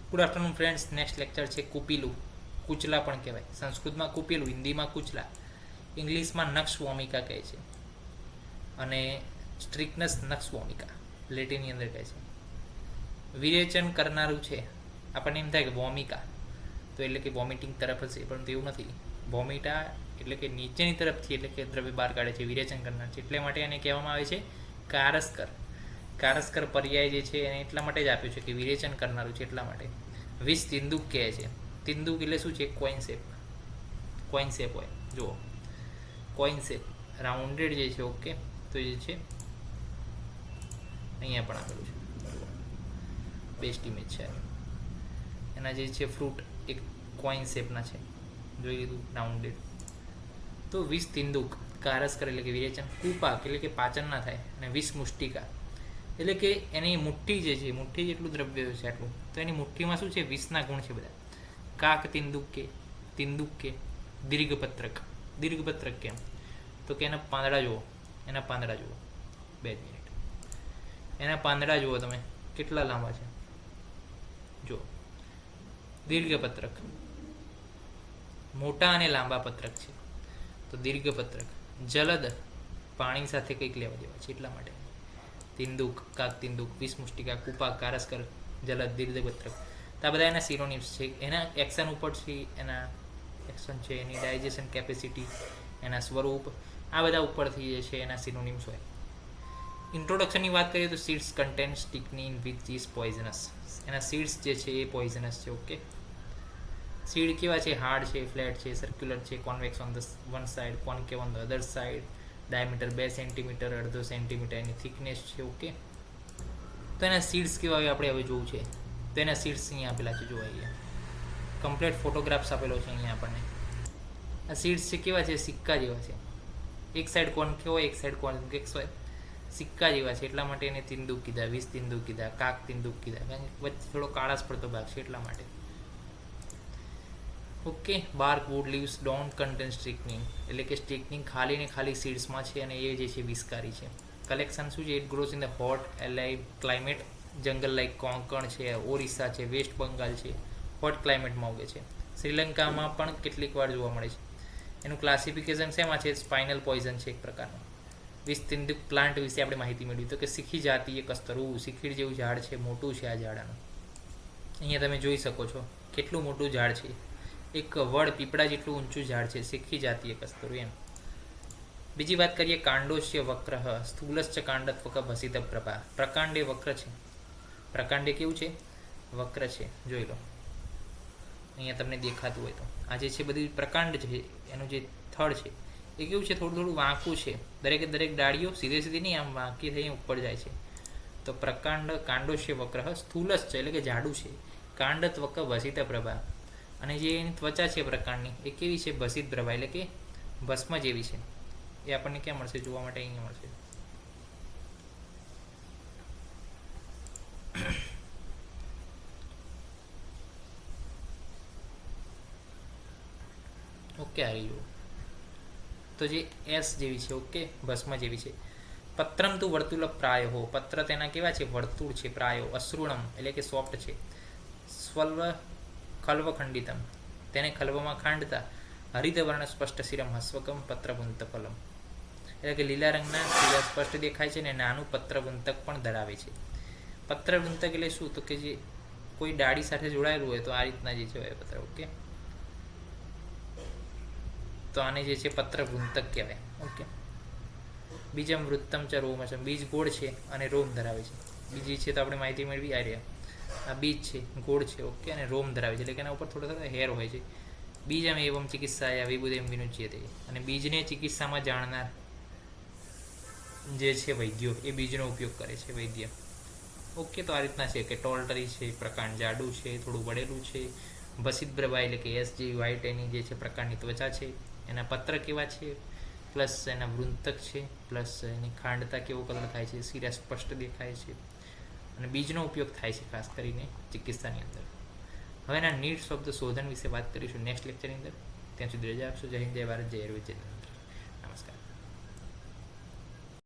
Good afternoon friends. Next lecture છે કુપીલું. કુચલા પણ કહેવાય. સંસ્કૃતમાં કુપીલું, હિન્દીમાં કુચલા, ઇંગ્લિશમાં નક્ષ વોમિકા કહે છે અને સ્ટ્રિકનસ નક્ષ વોમિકા લેટિનની અંદર કહે છે. વિરેચન કરનારું છે, આપણને એમ થાય કે વોમિકા તો એટલે કે વોમિટિંગ તરફ હશે, પરંતુ એવું નથી. વોમિટા એટલે કે નીચેની તરફથી એટલે કે દ્રવ્ય બહાર કાઢે છે, વિરેચન કરનાર છે. એટલે માટે એને કહેવામાં આવે છે કારસ્કર. કારસ્કર પર્યાય જે છે એને એટલા માટે જ આપ્યું છે કે વિરેચન કરનારું છે, એટલા માટે. વિષ તિંદુક કહે છે. તિંદુક એટલે શું છે? Coin shape. કોઈન શેપ હોય, જુઓ, કોઈન શેપ રાઉન્ડેડ જે છે. ઓકે, તો જે છે અહીંયા પણ આપેલું છે, બેસ્ટ ઇમેજ છે એના. જે છે ફ્રૂટ એક કોઈન શેપના છે, જોઈ લીધું, રાઉન્ડેડ. તો વિષ તિંદુક, કારસ્કર એટલે કે વિરેચન, કુપાક એટલે કે પાચન ના થાય, અને વિષ મુષ્ટિકા એટલે કે એની મુઠ્ઠી જે છે, મુઠ્ઠી જેટલું દ્રવ્ય છે આટલું, તો એની મુઠ્ઠીમાં શું છે? વિષના ગુણ છે બધા. કાક તિંદુક કે, તિંદુક કે, દીર્ઘપત્રક. દીર્ઘપત્રક કેમ? તો કે એના પાંદડા જુઓ, એના પાંદડા જુઓ, 2 મિનિટ, એના પાંદડા જુઓ તમે કેટલા લાંબા છે, જુઓ. દીર્ઘપત્રક મોટા અને લાંબા પત્રક છે, તો દીર્ઘપત્રક. જલદ પાણી સાથે કંઈક લેવા દેવા છે, એટલા માટે. તિંદુક, કાક તિંદુક, વિષમુષ્ટિકા, કુપા, કારસ્કર, જલદ, દીર્ઘપત્રક. તો આ બધા એના સિનોનિમ્સ છે. એના એક્શન ઉપર છે, એના એક્શન છે, એની ડાયજેશન કેપેસિટી, એના સ્વરૂપ, આ બધા ઉપરથી જે છે એના સિનોનિમ્સ હોય. ઇન્ટ્રોડક્શનની વાત કરીએ તો seeds contain strychnine which is poisonous. એના સીડ્સ જે છે એ પોઈઝનસ છે. ઓકે, સીડ કેવા છે? હાર્ડ છે, ફ્લેટ છે, સર્ક્યુલર છે, convex on the one side, concave on the other side, diameter 2 centimetre, અડધો સેન્ટીમીટર એની થિકનેસ છે. ઓકે, તો એના સીડ્સ કેવા હોય આપણે હવે જોવું છે. તો એના સીડ્સ અહીંયા આપેલા છે, જોવા અહીંયા કમ્પ્લીટ ફોટોગ્રાફ્સ આપેલો છે અહીંયા આપણને. આ સીડ્સ છે કેવા છે? સિક્કા જેવા છે. એક સાઈડ કોન્કેવ હોય, એક સાઈડ કોન્વેક્સ હોય, સિક્કા જેવા છે. એટલા માટે એને તિંદુક કીધા, વિષ તિંદુક કીધા, કાક તિંદુક કીધા, કારણ કે વચ્ચે થોડો કાળાશ પડતો ભાગ છે, એટલા માટે. Okay, bark wood leaves don't contain strychnine એટલે કે સ્ટ્રિકનિંગ ખાલી ને ખાલી સીડ્સમાં છે, અને એ જે છે વિષકારી છે. કલેક્શન શું છે? It grows in the hot alive climate, jungle like Konkan છે, ઓરિસ્સા છે, વેસ્ટ બંગાળ છે, હોટ ક્લાઇમેટમાં ઉગે છે. શ્રીલંકામાં પણ કેટલીક વાર જોવા મળે છે. એનું ક્લાસિફિકેશન શેમાં છે? સ્પાઇનલ પોઈઝન છે એક પ્રકારનું. વિષ તિંદુક પ્લાન્ટ વિશે આપણે માહિતી મેળવી તો કે શીખી જાતીય કસ્તરું, શીખીડ જેવું ઝાડ છે, મોટું છે આ ઝાડનું. અહીંયા તમે જોઈ શકો છો કેટલું મોટું ઝાડ છે, એક વડ પીપળા જેટલું ઊંચું ઝાડ છે, શીખી જાતીય કસ્તરું એમ. બીજી વાત કરીએ, કાંડોશ્ય વક્ર, સ્થૂલશ્ચ કાંડત્વક ભસિત પ્રભા. પ્રકાંડે વક્ર છે. પ્રકાંડે કેવું છે? વક્ર છે, જોઈ લો અહીંયા તમને દેખાતું હોય તો. આ જે છે બધી પ્રકાંડ છે, એનું જે થડ છે એ કેવું છે? થોડું થોડું વાંકું છે. દરેકે દરેક ડાળીઓ સીધે સીધી નહીં, આમ વાંકી થઈ ઉપર જાય છે. તો પ્રકાંડ, કાંડોશ્ય વક્ર, સ્થૂલશ્ચ એટલે કે જાડું છે, કાંડત્વક ભસિત પ્રભા, અને જે એની ત્વચા છે પ્રકાંડની એ કેવી છે? ભસિત પ્રભા એટલે કે ભસ્મ જેવી છે. એ આપણને ક્યાં મળશે જોવા માટે? અહીંયા મળશે. ઓકે, આવી જુઓ તો જે એસ જેવી છે. ઓકે, ભસ્મ જેવી છે. પત્રમ તું વર્તુળ પ્રાય હો, પત્ર તેના કેવા છે? વર્તુળ છે. પ્રાયો અશ્રુણમ એટલે કે સોફ્ટ છે. સ્વલ્વ ખલ્વખંડિતમ તેને ખલ્વમાં ખાંડતા, હરિતવર્ણ સ્પષ્ટ શિરમ હસ્વકમ પત્રવૃંત ફલમ એટલે કે લીલા રંગના શિરા સ્પષ્ટ દેખાય છે, ને નાનું પત્રવૃંતક પણ ધરાવે છે. પત્રવૃંતક એટલે શું? તો કે જે કોઈ ડાળી સાથે જોડાયેલું હોય તો આ રીતના જે છે પત્ર. ઓકે, તો આને જે છે પત્રવૃંતક કહેવાય. ઓકે, બીજમ વૃત્તમ ચ રોમચમ, બીજ ગોળ છે અને રોમ ધરાવે છે. બીજી છે તો આપણે માહિતી મેળવી આ રહ્યા. આ બીજ છે, ગોળ છે. ઓકે, અને રોમ ધરાવે છે એટલે કે એના ઉપર થોડો થોડો હેર હોય છે. બીજમ એવમ ચિકિત્સાયા વિબુધેમ વિનુચ્યતે, અને બીજને ચિકિત્સામાં જાણનાર જે છે વૈદ્યો એ બીજનો ઉપયોગ કરે છે, વૈદ્ય. ઓકે, તો આ રીતના છે કે ટોલટરી છે, પ્રકાંડ જાડું છે, થોડું વળેલું છે, ભસિત પ્રભા એટલે કે એસ જેવી વ્હાઇટ એની જે છે પ્રકારની ત્વચા છે, એના પત્ર કેવા છે, પ્લસ એના વૃંતક છે, પ્લસ એની ખાંડતા કેવો કલર થાય છે, શિરા સ્પષ્ટ દેખાય છે, અને બીજનો ઉપયોગ થાય છે ખાસ કરીને ચિકિત્સાની અંદર. હવે એના નીડ્સ ઓફ ધ શોધન વિશે વાત કરીશું નેક્સ્ટ લેક્ચરની અંદર. ત્યાં સુધી રજા આપશો. જય હિન્દ, જય ભારત, જય આયુર્વેદ.